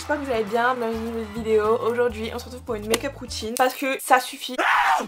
j'espère que vous allez bien, bienvenue dans une nouvelle vidéo. Aujourd'hui on se retrouve pour une make-up routine parce que ça suffit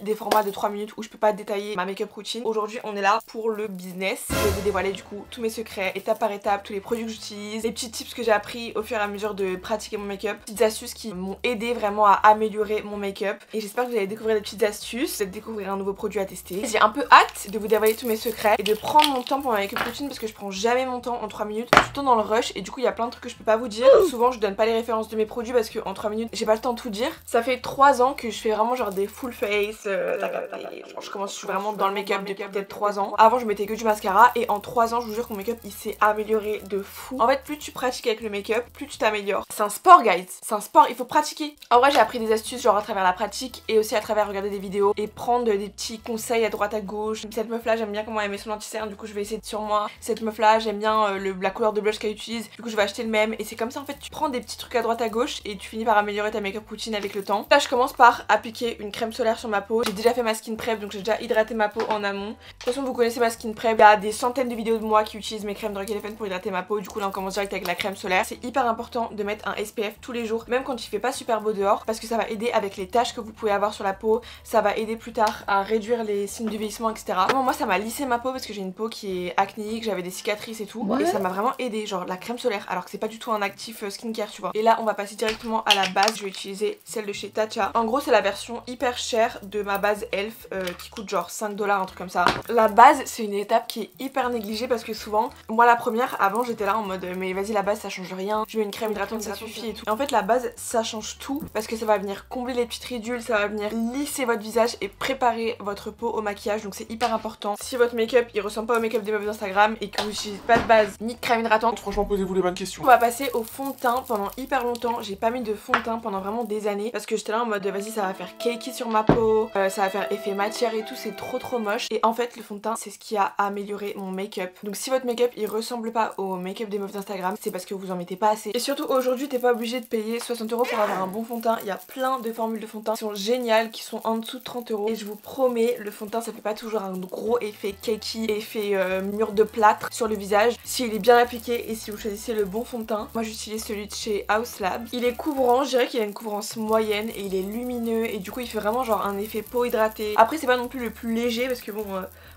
des formats de 3 minutes où je peux pas détailler ma make-up routine. Aujourd'hui on est là pour le business. Je vais vous dévoiler du coup tous mes secrets, étape par étape, tous les produits que j'utilise, les petits tips que j'ai appris au fur et à mesure de pratiquer mon make-up, petites astuces qui m'ont aidé vraiment à améliorer mon make-up. Et j'espère que vous allez découvrir des petites astuces, peut-être découvrir un nouveau produit à tester. J'ai un peu hâte de vous dévoiler tous mes secrets et de prendre mon temps pour ma make-up routine parce que je prends jamais mon temps en 3 minutes, tout le temps dans le rush et du coup il y a plein de trucs que je peux pas vous dire. Souvent je donne pas les références de mes produits parce que en 3 minutes j'ai pas le temps de tout dire. Ça fait 3 ans que je fais vraiment genre des full face, je suis vraiment dans le make-up depuis peut-être 3 ans. Avant je mettais que du mascara et en 3 ans je vous jure que mon make-up il s'est amélioré de fou. En fait plus tu pratiques avec le make-up, plus tu t'améliores. C'est un sport guys, c'est un sport, il faut pratiquer. En vrai j'ai appris des astuces genre à travers la pratique et aussi à travers regarder des vidéos et prendre des petits conseils à droite à gauche. Cette meuf là j'aime bien comment elle met son anti-cerne, du coup je vais essayer de sur moi. Cette meuf là j'aime bien la couleur de blush qu'elle utilise, du coup je vais acheter le même. Et c'est comme ça en fait tu prends des petits trucs à droite à gauche et tu finis par améliorer ta make-up routine avec le temps. Là je commence par appliquer une crème solaire sur ma peau. J'ai déjà fait ma skin prep donc j'ai déjà hydraté ma peau en amont. De toute façon vous connaissez ma skin prep, il y a des centaines de vidéos de moi qui utilisent mes crèmes Drunk Elephant pour hydrater ma peau. Du coup là on commence direct avec la crème solaire. C'est hyper important de mettre un SPF tous les jours, même quand il fait pas super beau dehors, parce que ça va aider avec les taches que vous pouvez avoir sur la peau. Ça va aider plus tard à réduire les signes du vieillissement, etc. Vraiment, moi ça m'a lissé ma peau parce que j'ai une peau qui est acnéique, j'avais des cicatrices et tout. Et ça m'a vraiment aidé, genre la crème solaire, alors que c'est pas du tout un actif skincare tu vois. Et là on va passer directement à la base. Je vais utiliser celle de chez Tatcha. En gros c'est la version hyper chère de ma base Elf qui coûte genre 5 $, un truc comme ça. La base c'est une étape qui est hyper négligée parce que souvent, moi la première, avant j'étais là en mode mais vas-y la base ça change rien, je mets une crème hydratante ça suffit et tout. Et en fait la base ça change tout parce que ça va venir combler les petites ridules, ça va venir lisser votre visage et préparer votre peau au maquillage, donc c'est hyper important. Si votre make-up il ressemble pas au make-up des meufs d'Instagram et que vous n'utilisez pas de base ni de crème hydratante, franchement posez-vous les bonnes questions. On va passer au fond de teint. Pendant hyper longtemps j'ai pas mis de fond de teint pendant vraiment des années parce que j'étais là en mode vas-y ça va faire cakey sur ma peau, ça va faire effet matière et tout, c'est trop moche. Et en fait le fond de teint c'est ce qui a amélioré mon make-up. Donc si votre make-up il ressemble pas au make-up des meufs d'Instagram, c'est parce que vous en mettez pas assez. Et surtout aujourd'hui t'es pas obligé de payer 60 € pour avoir un bon fond de teint. Il y a plein de formules de fond de teint qui sont géniales, qui sont en dessous de 30 € et je vous promets le fond de teint ça fait pas toujours un gros effet cakey, effet mur de plâtre sur le visage s'il est bien appliqué et si vous choisissez le bon fond de teint. Moi j'utilise celui de chez Haus Lab. Il est couvrant, je dirais qu'il a une couvrance moyenne et il est lumineux et du coup il fait vraiment genre un effet peau hydratée. Après c'est pas non plus le plus léger parce que bon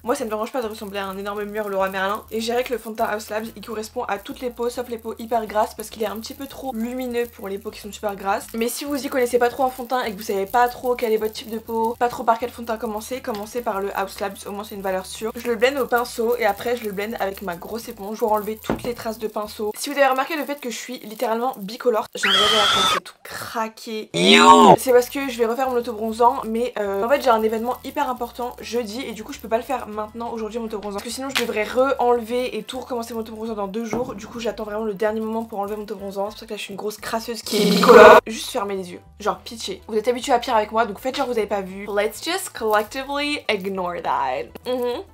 moi ça me dérange pas de ressembler à un énorme mur Leroy Merlin. Et je dirais que le fond de teint Haus Labs il correspond à toutes les peaux sauf les peaux hyper grasses parce qu'il est un petit peu trop lumineux pour les peaux qui sont super grasses. Mais si vous y connaissez pas trop en fond de teint et que vous savez pas trop quel est votre type de peau, pas trop par quel fond de teint commencer par le Haus Labs, au moins c'est une valeur sûre. Je le blende au pinceau et après je le blende avec ma grosse éponge pour enlever toutes les traces de pinceau. Si vous avez remarqué le fait que je suis littéralement bicolore, j'ai un regard à c'est tout craqué. C'est parce que je vais refaire mon auto-bronzant mais en fait j'ai un événement hyper important jeudi et du coup je peux pas le faire maintenant aujourd'hui mon auto-bronzant parce que sinon je devrais re-enlever et tout recommencer mon auto-bronzant dans 2 jours. Du coup j'attends vraiment le dernier moment pour enlever mon auto-bronzant. C'est pour ça que là je suis une grosse crasseuse qui est bicolore. Juste fermez les yeux, genre pitché. Vous êtes habitué à pire avec moi donc faites genre vous avez pas vu. Let's just collectively ignore that.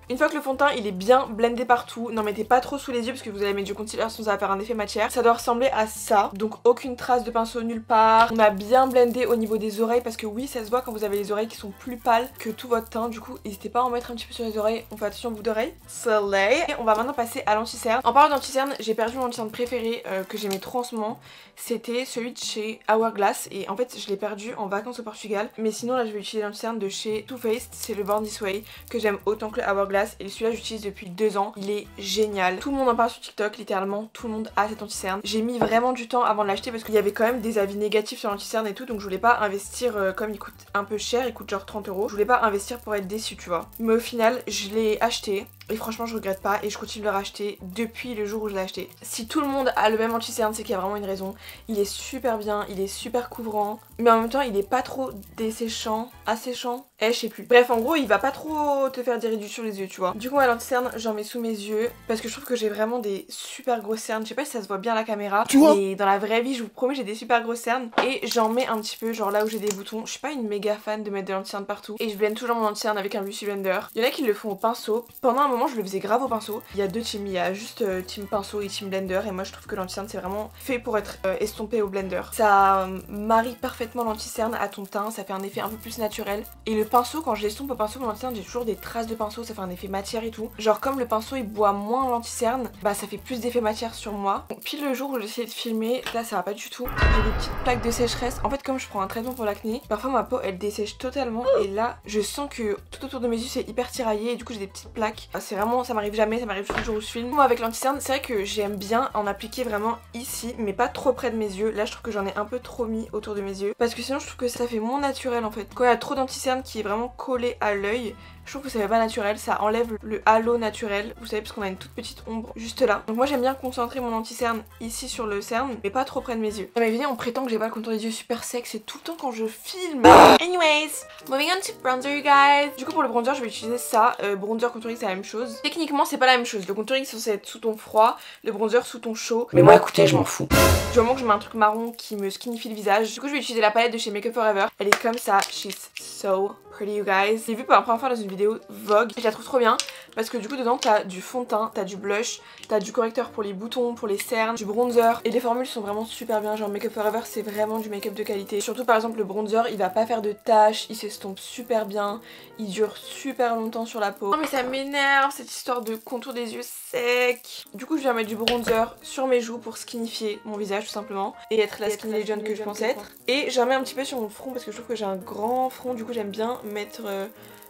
Une fois que le fond de teint il est bien blendé partout, n'en mettez pas trop sous les yeux parce que vous allez mettre du concealer sinon ça va faire un effet matière. Ça doit ressembler à ça, donc aucune trace de pinceau nulle part. On a bien blendé au niveau des oreilles parce que oui ça se voit quand vous avez les oreilles qui sont plus pâles que tout votre teint. Du coup n'hésitez pas à en mettre un petit peu sur les oreilles, on fait attention aux boucles d'oreilles. Soleil. Et on va maintenant passer à l'anti-cerne. En parlant d'anti-cerne, j'ai perdu mon anti-cerne préféré que j'aimais trop en ce moment. C'était celui de chez Hourglass et en fait je l'ai perdu en vacances au Portugal. Mais sinon là je vais utiliser l'anti-cerne de chez Too Faced, c'est le Born This Way que j'aime autant que le Hourglass et celui-là j'utilise depuis 2 ans. Il est génial. Tout le monde en parle sur TikTok, littéralement tout le monde a cet anti-cerne. J'ai mis vraiment du temps avant de l'acheter parce qu'il y avait quand même des avis négatifs sur l'anti-cerne et tout, donc je voulais pas investir comme il coûte un peu cher, il coûte genre 30 €. Je voulais pas investir pour être déçue tu vois. Mais au final je l'ai acheté. Et franchement je regrette pas et je continue de le racheter depuis le jour où je l'ai acheté. Si tout le monde a le même anti-cerne c'est qu'il y a vraiment une raison. Il est super bien, il est super couvrant, mais en même temps il est pas trop desséchant, asséchant, je sais plus. Bref en gros il va pas trop te faire des ridules sur les yeux tu vois. Du coup à l'anti-cerne j'en mets sous mes yeux parce que je trouve que j'ai vraiment des super grosses cernes. Je sais pas si ça se voit bien à la caméra mais dans la vraie vie je vous promets j'ai des super grosses cernes et j'en mets un petit peu genre là où j'ai des boutons. Je suis pas une méga fan de mettre de l'anti-cerne partout et je blende toujours mon anti-cerne avec un beauty blender. Il y en a qui le font au pinceau. Pendant un moment moment je le faisais grave au pinceau. Il y a deux teams, il y a juste team pinceau et team blender et moi je trouve que l'anti-cerne c'est vraiment fait pour être estompé au blender. Ça marie parfaitement l'anti-cerne à ton teint, ça fait un effet un peu plus naturel. Et le pinceau, quand je l'estompe au pinceau pour l'anti-cerne, j'ai toujours des traces de pinceau, ça fait un effet matière et tout. Genre comme le pinceau il boit moins l'anti-cerne, bah ça fait plus d'effet matière sur moi. Bon, pile le jour où j'ai essayé de filmer, là ça va pas du tout. J'ai des petites plaques de sécheresse. En fait comme je prends un traitement pour l'acné, parfois ma peau elle dessèche totalement et là je sens que tout autour de mes yeux c'est hyper tiraillé et du coup j'ai des petites plaques. C'est vraiment, ça m'arrive jamais, ça m'arrive toujours où je filme. Moi avec l'anti-cerne, c'est vrai que j'aime bien en appliquer vraiment ici, mais pas trop près de mes yeux. Là je trouve que j'en ai un peu trop mis autour de mes yeux parce que sinon je trouve que ça fait moins naturel en fait. Quand il y a trop d'anti-cerne qui est vraiment collé à l'œil, je trouve que ça fait pas naturel, ça enlève le halo naturel, vous savez, parce qu'on a une toute petite ombre juste là. Donc moi j'aime bien concentrer mon anti-cerne ici sur le cerne, mais pas trop près de mes yeux. Dans mes vidéos on prétend que j'ai pas le contour des yeux super sec, c'est tout le temps quand je filme. Anyways, moving on to bronzer you guys. Du coup pour le bronzer je vais utiliser ça, bronzer, contouring c'est la même chose. Techniquement c'est pas la même chose, le contouring c'est censé être sous ton froid, le bronzer sous ton chaud. Mais moi écoutez, je m'en fous. Du moment que je mets un truc marron qui me skinifie le visage, du coup je vais utiliser la palette de chez Make Up Forever. Elle est comme ça, she's so pretty you guys. J'ai vu pour la première fois dans une vidéo Vogue, je la trouve trop bien parce que du coup dedans t'as du fond de teint, t'as du blush, t'as du correcteur pour les boutons, pour les cernes, du bronzer et les formules sont vraiment super bien, genre Make Up Forever c'est vraiment du make-up de qualité. Surtout par exemple le bronzer il va pas faire de taches, il s'estompe super bien, il dure super longtemps sur la peau. Non mais ça m'énerve cette histoire de contour des yeux secs. Du coup je viens mettre du bronzer sur mes joues pour skinifier mon visage tout simplement et être la skinny legend que je pense être. Et j'en mets un petit peu sur mon front parce que je trouve que j'ai un grand front, du coup j'aime bien mettre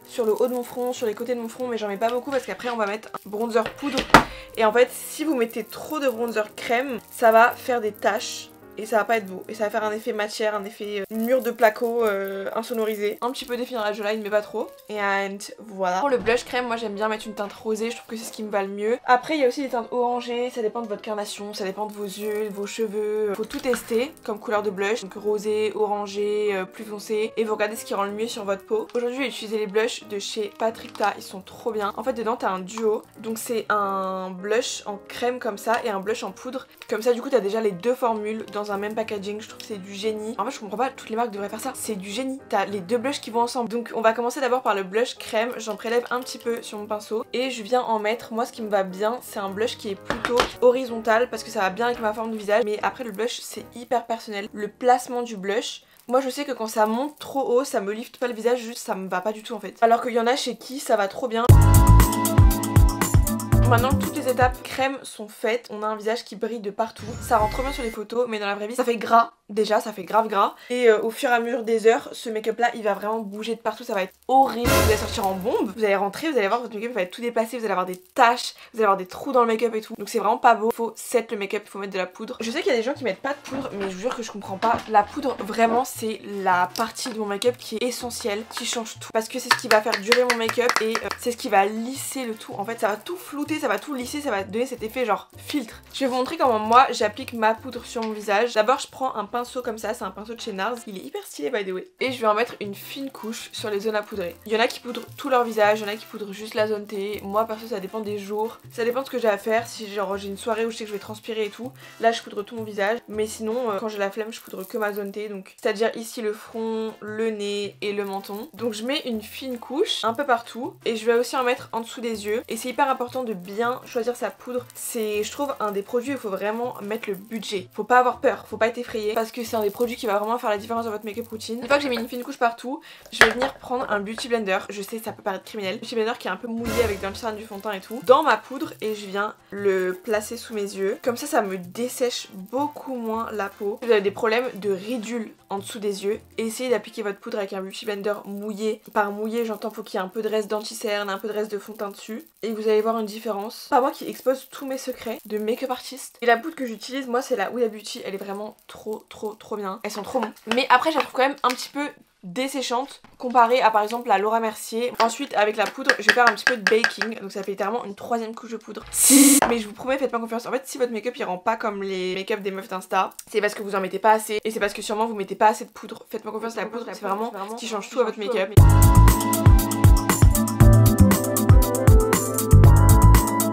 sur le haut de mon front, sur les côtés de mon front, mais j'en mets pas beaucoup parce qu'après on va mettre un bronzer poudre. Et en fait si vous mettez trop de bronzer crème, ça va faire des taches et ça va pas être beau. Et ça va faire un effet matière, un effet mur de placo insonorisé. Un petit peu définir la jawline mais pas trop. Et voilà. Pour le blush crème, moi j'aime bien mettre une teinte rosée, je trouve que c'est ce qui me va le mieux. Après il y a aussi des teintes orangées, ça dépend de votre carnation, ça dépend de vos yeux, de vos cheveux. Faut tout tester comme couleur de blush. Donc rosé, orangé, plus foncé. Et vous regardez ce qui rend le mieux sur votre peau. Aujourd'hui je vais utiliser les blushs de chez Patrick Ta, ils sont trop bien. En fait dedans t'as un duo. Donc c'est un blush en crème comme ça et un blush en poudre. Comme ça du coup t'as déjà les deux formules dans un même packaging, je trouve que c'est du génie. En fait je comprends pas, toutes les marques devraient faire ça, c'est du génie. T'as les deux blushs qui vont ensemble. Donc on va commencer d'abord par le blush crème, j'en prélève un petit peu sur mon pinceau et je viens en mettre, moi ce qui me va bien c'est un blush qui est plutôt horizontal parce que ça va bien avec ma forme de visage, mais après le blush c'est hyper personnel. Le placement du blush, moi je sais que quand ça monte trop haut ça me lifte pas le visage, juste ça me va pas du tout en fait. Alors qu'il y en a chez qui ça va trop bien. Maintenant que toutes les étapes crème sont faites, on a un visage qui brille de partout. Ça rend trop bien sur les photos, mais dans la vraie vie ça fait gras. Déjà ça fait grave gras. Et au fur et à mesure des heures, ce make-up là il va vraiment bouger de partout, ça va être horrible. Vous allez sortir en bombe, vous allez rentrer, vous allez voir votre make-up va être tout déplacé, vous allez avoir des taches, vous allez avoir des trous dans le make-up et tout. Donc c'est vraiment pas beau, faut set le make-up, il faut mettre de la poudre. Je sais qu'il y a des gens qui mettent pas de poudre, mais je vous jure que je comprends pas. La poudre vraiment c'est la partie de mon make-up qui est essentielle, qui change tout. Parce que c'est ce qui va faire durer mon make-up et c'est ce qui va lisser le tout. En fait ça va tout flouter, ça va tout lisser, ça va donner cet effet genre filtre. Je vais vous montrer comment moi j'applique ma poudre sur mon visage. D'abord je prends un pinceau comme ça, c'est un pinceau de chez Nars, il est hyper stylé by the way. Et je vais en mettre une fine couche sur les zones à poudrer. Il y en a qui poudrent tout leur visage, il y en a qui poudrent juste la zone T. Moi perso ça dépend des jours, ça dépend de ce que j'ai à faire. Si genre j'ai une soirée où je sais que je vais transpirer et tout, là je poudre tout mon visage. Mais sinon quand j'ai la flemme je poudre que ma zone T, donc c'est à dire ici le front, le nez et le menton. Donc je mets une fine couche un peu partout et je vais aussi en mettre en dessous des yeux. Et c'est hyper important de bien choisir sa poudre, c'est je trouve un des produits où il faut vraiment mettre le budget. Faut pas avoir peur, faut pas être effrayé parce que c'est un des produits qui va vraiment faire la différence dans votre make-up routine. Une fois que j'ai mis une fine couche partout, je vais venir prendre un beauty blender. Je sais ça peut paraître criminel, beauty blender qui est un peu mouillé avec dans le sein du fond de teint et tout, dans ma poudre et je viens le placer sous mes yeux. Comme ça me dessèche beaucoup moins la peau. Si vous avez des problèmes de ridules en dessous des yeux, essayez d'appliquer votre poudre avec un beauty blender mouillé. Par mouillé j'entends faut qu'il y ait un peu de reste d'anti-cerne, un peu de reste de fond de teint dessus et vous allez voir une différence. Pas moi qui expose tous mes secrets de make-up artiste. Et la poudre que j'utilise moi c'est la Huda Beauty, elle est vraiment trop bien. Elles sont trop bonnes. Mais après je la trouve quand même un petit peu desséchante comparée à par exemple la Laura Mercier. Ensuite avec la poudre je vais faire un petit peu de baking, donc ça fait littéralement une troisième couche de poudre. Mais je vous promets faites pas confiance. En fait si votre make-up il rend pas comme les make-up des meufs d'Insta, c'est parce que vous en mettez pas assez et c'est parce que sûrement vous mettez pas assez de poudre. Faites-moi confiance, la poudre c'est vraiment ce qui change tout à votre make-up.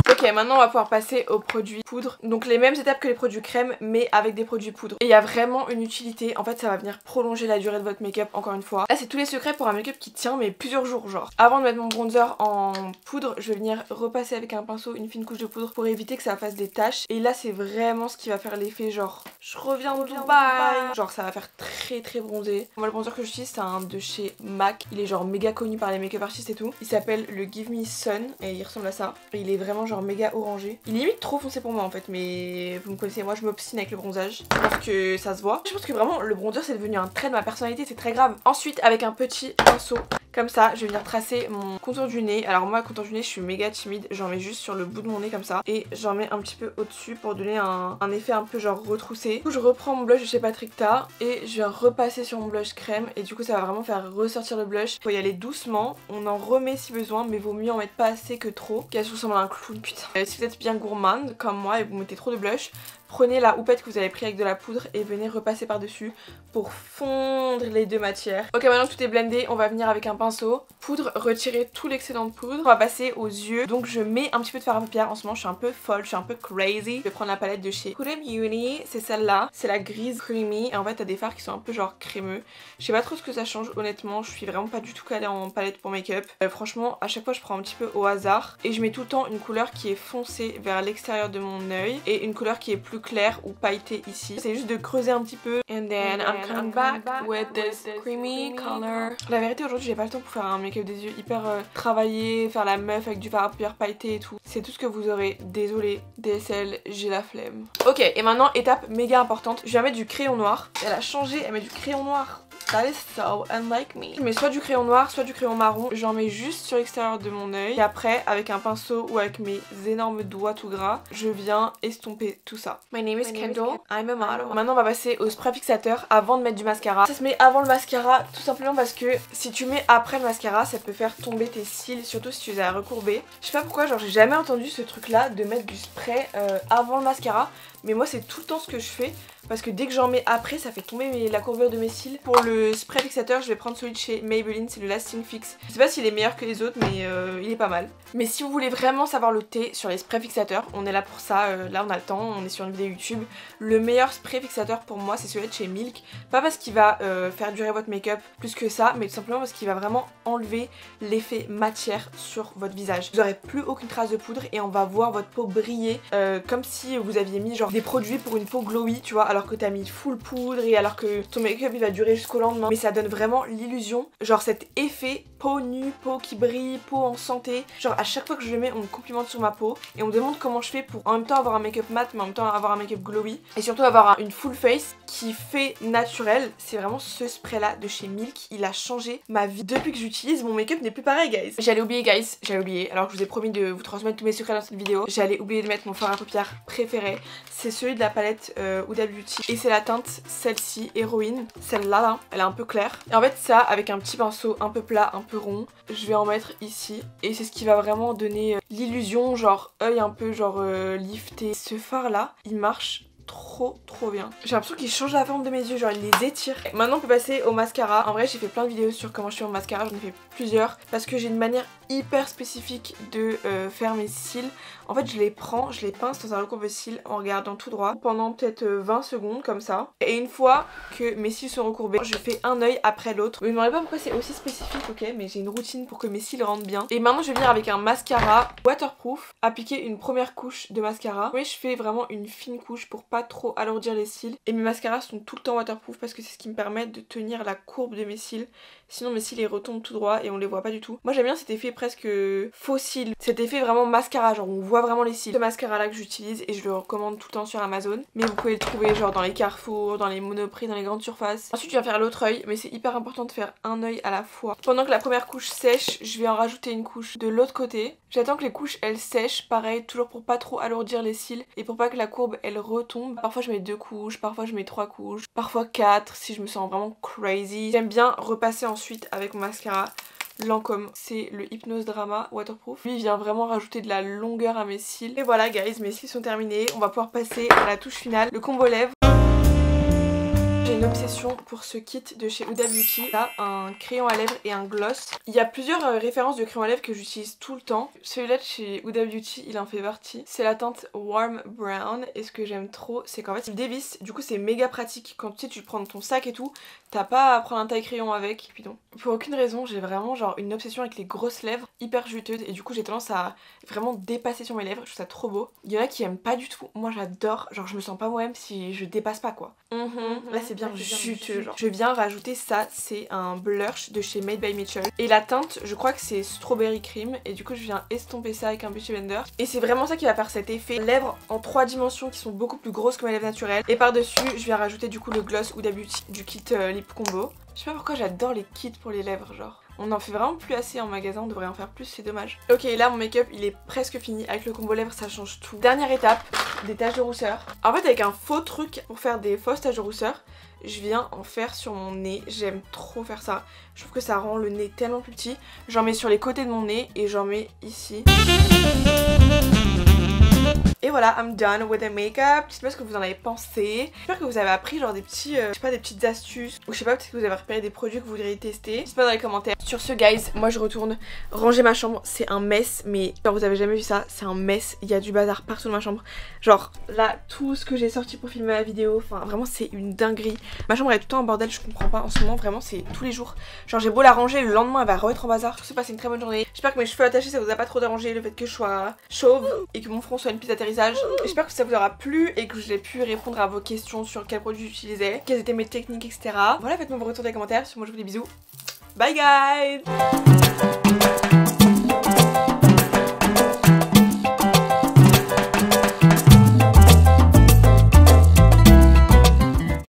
Ok Ok, maintenant on va pouvoir passer aux produits poudre. Donc les mêmes étapes que les produits crème mais avec des produits poudre. Et il y a vraiment une utilité, en fait ça va venir prolonger la durée de votre make-up encore une fois. Là c'est tous les secrets pour un make-up qui tient mais plusieurs jours genre. Avant de mettre mon bronzer en poudre, je vais venir repasser avec un pinceau une fine couche de poudre pour éviter que ça fasse des taches. Et là c'est vraiment ce qui va faire l'effet genre je reviens de Dubaï. Genre ça va faire très bronzé. Moi le bronzer que j'utilise c'est un de chez MAC. Il est genre méga connu par les make-up artistes et tout. Il s'appelle le Give Me Sun et il ressemble à ça. Et il est vraiment genre méga orangé. Il est limite trop foncé pour moi en fait, mais vous me connaissez, moi je m'obstine avec le bronzage. Je pense que ça se voit. Je pense que vraiment le bronzer c'est devenu un trait de ma personnalité, c'est très grave. Ensuite avec un petit pinceau comme ça, je vais venir tracer mon contour du nez. Alors moi, le contour du nez, je suis méga timide. J'en mets juste sur le bout de mon nez comme ça. Et j'en mets un petit peu au-dessus pour donner un effet un peu genre retroussé. Du coup, je reprends mon blush de chez Patrick Ta et je vais repasser sur mon blush crème. Et du coup, ça va vraiment faire ressortir le blush. Il faut y aller doucement. On en remet si besoin, mais vaut mieux en mettre pas assez que trop. Car je ressemble à un clown, putain. Si vous êtes bien gourmande comme moi et vous mettez trop de blush, prenez la houppette que vous avez pris avec de la poudre et venez repasser par dessus pour fondre les deux matières. Ok, maintenant que tout est blendé, on va venir avec un pinceau. Poudre, retirer tout l'excédent de poudre. On va passer aux yeux. Donc je mets un petit peu de fard à paupières. En ce moment je suis un peu folle, je suis un peu crazy. Je vais prendre la palette de chez Huda Beauty. C'est celle-là. C'est la grise creamy. Et en fait t'as des fards qui sont un peu genre crémeux. Je sais pas trop ce que ça change honnêtement. Je suis vraiment pas du tout calée en palette pour make-up. Franchement à chaque fois je prends un petit peu au hasard. Et je mets tout le temps une couleur qui est foncée vers l'extérieur de mon œil. Et une couleur qui est plus clair ou pailleté ici. C'est juste de creuser un petit peu. And then I'm coming back with this creamy color. La vérité aujourd'hui j'ai pas le temps pour faire un make-up des yeux hyper travaillé, faire la meuf avec du fard à paupières pailleté et tout. C'est tout ce que vous aurez. Désolée DSL, j'ai la flemme. Ok, et maintenant étape méga importante. Je vais mettre du crayon noir. Elle a changé, elle met du crayon noir. That is so unlike me. Je mets soit du crayon noir, soit du crayon marron. J'en mets juste sur l'extérieur de mon œil. Et après, avec un pinceau ou avec mes énormes doigts tout gras, je viens estomper tout ça. My name is Kendall. I'm a model. Maintenant, on va passer au spray fixateur avant de mettre du mascara. Ça se met avant le mascara, tout simplement parce que si tu mets après le mascara, ça peut faire tomber tes cils, surtout si tu les as recourbés. Je sais pas pourquoi, genre j'ai jamais entendu ce truc là de mettre du spray avant le mascara. Mais moi, c'est tout le temps ce que je fais. Parce que dès que j'en mets après, ça fait tomber la courbure de mes cils. Pour le spray fixateur, je vais prendre celui de chez Maybelline, c'est le Lasting Fix. Je sais pas s'il est meilleur que les autres, mais il est pas mal. Mais si vous voulez vraiment savoir le thé sur les sprays fixateurs, on est là pour ça. Là, on a le temps, on est sur une vidéo YouTube. Le meilleur spray fixateur pour moi, c'est celui de chez Milk. Pas parce qu'il va faire durer votre make-up plus que ça, mais tout simplement parce qu'il va vraiment enlever l'effet matière sur votre visage. Vous n'aurez plus aucune trace de poudre et on va voir votre peau briller comme si vous aviez mis genre des produits pour une peau glowy, tu vois, alors que t'as mis full poudre et alors que ton make-up il va durer jusqu'au lendemain. Mais ça donne vraiment l'illusion, genre cet effet peau nue, peau qui brille, peau en santé. Genre à chaque fois que je le mets, on me complimente sur ma peau et on me demande comment je fais pour en même temps avoir un make-up mat mais en même temps avoir un make-up glowy et surtout avoir une full face qui fait naturel. C'est vraiment ce spray là de chez Milk, il a changé ma vie. Depuis que j'utilise, mon make-up n'est plus pareil guys. J'allais oublier alors que je vous ai promis de vous transmettre tous mes secrets dans cette vidéo. J'allais oublier de mettre mon fard à paupières préféré. C'est celui de la palette Huda Beauty et c'est la teinte celle-ci, Héroïne. Celle-là là, elle est un peu claire. Et en fait ça, avec un petit pinceau un peu plat, un peu rond, je vais en mettre ici. Et c'est ce qui va vraiment donner l'illusion, genre œil un peu genre lifté. Ce fard là, il marche trop bien. J'ai l'impression qu'il change la forme de mes yeux, genre il les étire. Maintenant on peut passer au mascara. En vrai j'ai fait plein de vidéos sur comment je fais mon mascara, j'en ai fait plusieurs parce que j'ai une manière hyper spécifique de faire mes cils. En fait je les prends, je les pince dans un recourbe-cils en regardant tout droit pendant peut-être 20 secondes comme ça. Et une fois que mes cils sont recourbés, je fais un œil après l'autre. Vous me demandez pas pourquoi c'est aussi spécifique, ok, mais j'ai une routine pour que mes cils rentrent bien. Et maintenant je vais venir avec un mascara waterproof, appliquer une première couche de mascara. Oui, je fais vraiment une fine couche pour pas trop alourdir les cils. Et mes mascaras sont tout le temps waterproof parce que c'est ce qui me permet de tenir la courbe de mes cils. Sinon mes cils ils retombent tout droit et on les voit pas du tout. Moi j'aime bien cet effet presque faux cils, cet effet vraiment mascara, genre on voit vraiment les cils. Ce mascara là que j'utilise et je le recommande tout le temps sur Amazon. Mais vous pouvez le trouver genre dans les carrefours, dans les monoprix, dans les grandes surfaces. Ensuite je viens faire l'autre œil, mais c'est hyper important de faire un œil à la fois. Pendant que la première couche sèche, je vais en rajouter une couche de l'autre côté. J'attends que les couches elles sèchent, pareil, toujours pour pas trop alourdir les cils et pour pas que la courbe elle retombe. Parfois je mets 2 couches, parfois je mets 3 couches, parfois 4 si je me sens vraiment crazy. J'aime bien repasser ensuite avec mon mascara Lancôme, c'est le Hypnose Drama Waterproof. Lui il vient vraiment rajouter de la longueur à mes cils. Et voilà guys, mes cils sont terminés. On va pouvoir passer à la touche finale, le combo lèvres. J'ai une une obsession pour ce kit de chez Huda Beauty. Là, un crayon à lèvres et un gloss. Il y a plusieurs références de crayon à lèvres que j'utilise tout le temps. Celui-là de chez Huda Beauty, il en fait partie. C'est la teinte Warm Brown et ce que j'aime trop, c'est qu'en fait il dévisse. Du coup c'est méga pratique quand tu sais tu prends dans ton sac et tout. T'as pas à prendre un taille crayon avec. Et puis non. Pour aucune raison, j'ai vraiment genre une obsession avec les grosses lèvres hyper juteuses et du coup j'ai tendance à vraiment dépasser sur mes lèvres. Je trouve ça trop beau. Il y en a qui aiment pas du tout. Moi j'adore. Genre je me sens pas moi-même si je dépasse pas quoi. Là c'est bien juteux genre. Je viens rajouter ça, c'est un blush de chez Made by Mitchell. Et la teinte, je crois que c'est Strawberry Cream. Et du coup je viens estomper ça avec un Beauty Blender. Et c'est vraiment ça qui va faire cet effet lèvres en 3 dimensions qui sont beaucoup plus grosses que mes lèvres naturelles. Et par dessus je viens rajouter du coup le gloss Huda Beauty du kit Lip Combo. Je sais pas pourquoi j'adore les kits pour les lèvres genre. On en fait vraiment plus assez en magasin, on devrait en faire plus, c'est dommage. Ok, là mon make-up il est presque fini. Avec le combo lèvres ça change tout. Dernière étape, des taches de rousseur. En fait avec un faux truc pour faire des fausses taches de rousseur, je viens en faire sur mon nez. J'aime trop faire ça. Je trouve que ça rend le nez tellement plus petit. J'en mets sur les côtés de mon nez et j'en mets ici. Et voilà, I'm done with the makeup. Je sais pas ce que vous en avez pensé. J'espère que vous avez appris genre des petits, je sais pas, des petites astuces. Ou je sais pas, peut-être que vous avez repéré des produits que vous voudriez tester. N'hésitez pas dans les commentaires. Sur ce guys, moi je retourne ranger ma chambre. C'est un mess, mais genre vous avez jamais vu ça, c'est un mess. Il y a du bazar partout dans ma chambre. Genre là, tout ce que j'ai sorti pour filmer la vidéo, enfin vraiment c'est une dinguerie. Ma chambre est tout le temps en bordel, je comprends pas. En ce moment vraiment c'est tous les jours. Genre j'ai beau la ranger, le lendemain elle va re-être en bazar. Je sais pas, c'est une très bonne journée. J'espère que mes cheveux attachés ça vous a pas trop dérangé, le fait que je sois chauve et que mon front soit une piste d'atterrissage. J'espère que ça vous aura plu et que j'ai pu répondre à vos questions sur quels produits j'utilisais, quelles étaient mes techniques, etc. Voilà, faites-moi vos retours dans les commentaires. Sur moi je vous dis bisous. Bye guys.